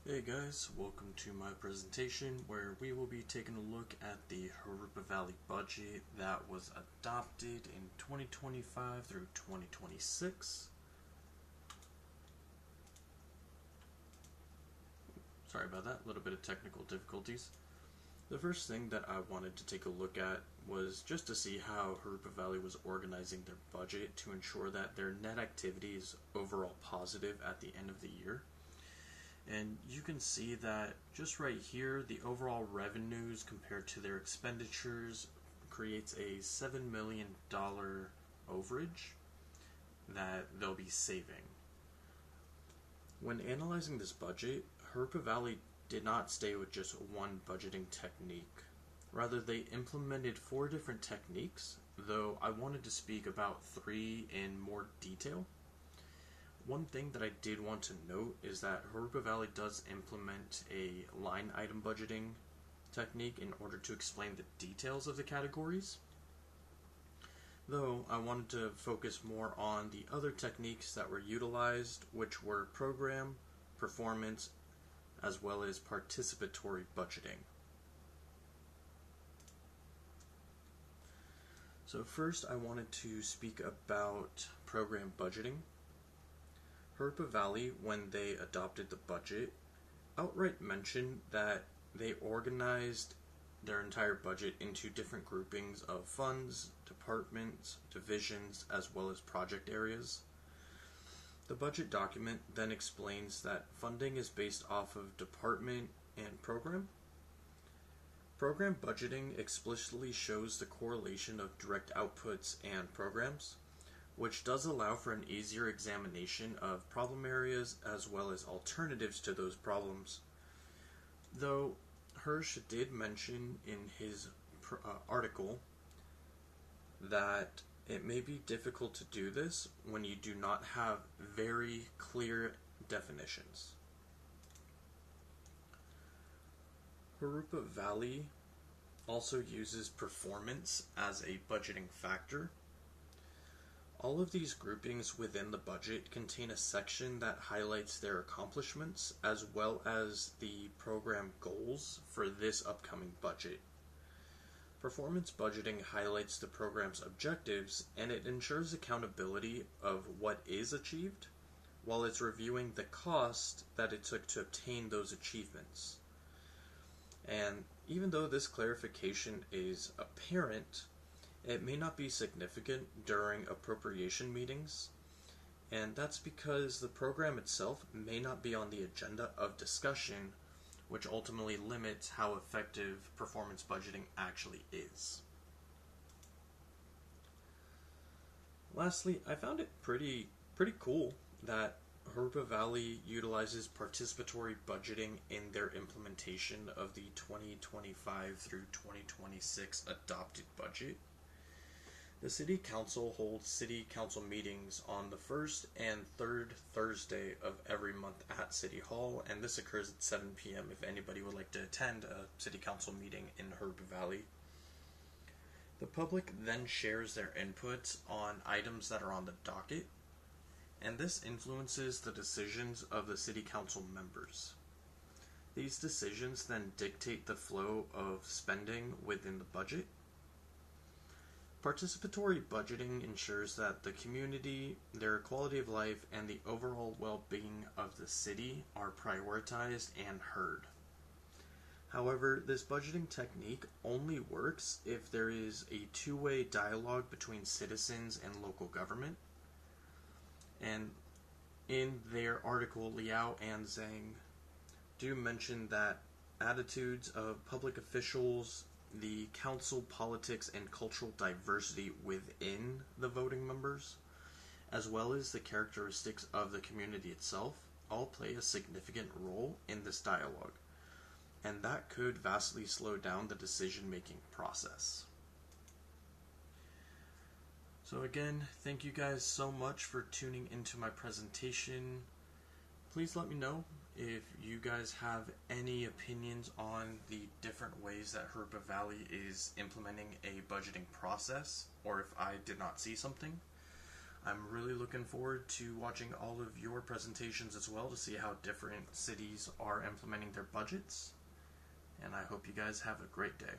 Hey guys, welcome to my presentation where we will be taking a look at the Harupa Valley budget that was adopted in 2025 through 2026. Sorry about that, a little bit of technical difficulties. The first thing that I wanted to take a look at was just to see how Harupa Valley was organizing their budget to ensure that their net activity is overall positive at the end of the year. And you can see that just right here, the overall revenues compared to their expenditures creates a $7 million overage that they'll be saving. When analyzing this budget, Harupa Valley did not stay with just one budgeting technique. Rather, they implemented 4 different techniques, though I wanted to speak about 3 in more detail. One thing that I did want to note is that Harupa Valley does implement a line item budgeting technique in order to explain the details of the categories. Though I wanted to focus more on the other techniques that were utilized, which were program, performance, as well as participatory budgeting. So first I wanted to speak about program budgeting. Harupa Valley, when they adopted the budget, outright mentioned that they organized their entire budget into different groupings of funds, departments, divisions, as well as project areas. The budget document then explains that funding is based off of department and program. Program budgeting explicitly shows the correlation of direct outputs and programs, which does allow for an easier examination of problem areas as well as alternatives to those problems. Though Hirsch did mention in his article that it may be difficult to do this when you do not have very clear definitions. Harupa Valley also uses performance as a budgeting factor. All of these groupings within the budget contain a section that highlights their accomplishments as well as the program goals for this upcoming budget. Performance budgeting highlights the program's objectives and it ensures accountability of what is achieved, while it's reviewing the cost that it took to obtain those achievements. And even though this clarification is apparent, it may not be significant during appropriation meetings, and that's because the program itself may not be on the agenda of discussion, which ultimately limits how effective performance budgeting actually is. Lastly, I found it pretty cool that Harupa Valley utilizes participatory budgeting in their implementation of the 2025 through 2026 adopted budget. The City Council holds City Council meetings on the first and third Thursday of every month at City Hall, and this occurs at 7 p.m. if anybody would like to attend a City Council meeting in Harupa Valley. The public then shares their inputs on items that are on the docket, and this influences the decisions of the City Council members. These decisions then dictate the flow of spending within the budget. Participatory budgeting ensures that the community, their quality of life, and the overall well-being of the city are prioritized and heard. However, this budgeting technique only works if there is a two-way dialogue between citizens and local government. And in their article, Liao and Zhang do mention that attitudes of public officials, the council politics, and cultural diversity within the voting members, as well as the characteristics of the community itself, all play a significant role in this dialogue, and that could vastly slow down the decision-making process. So again, thank you guys so much for tuning into my presentation. Please let me know if you guys have any opinions on the different ways that Harupa Valley is implementing a budgeting process, or if I did not see something. I'm really looking forward to watching all of your presentations as well to see how different cities are implementing their budgets. And I hope you guys have a great day.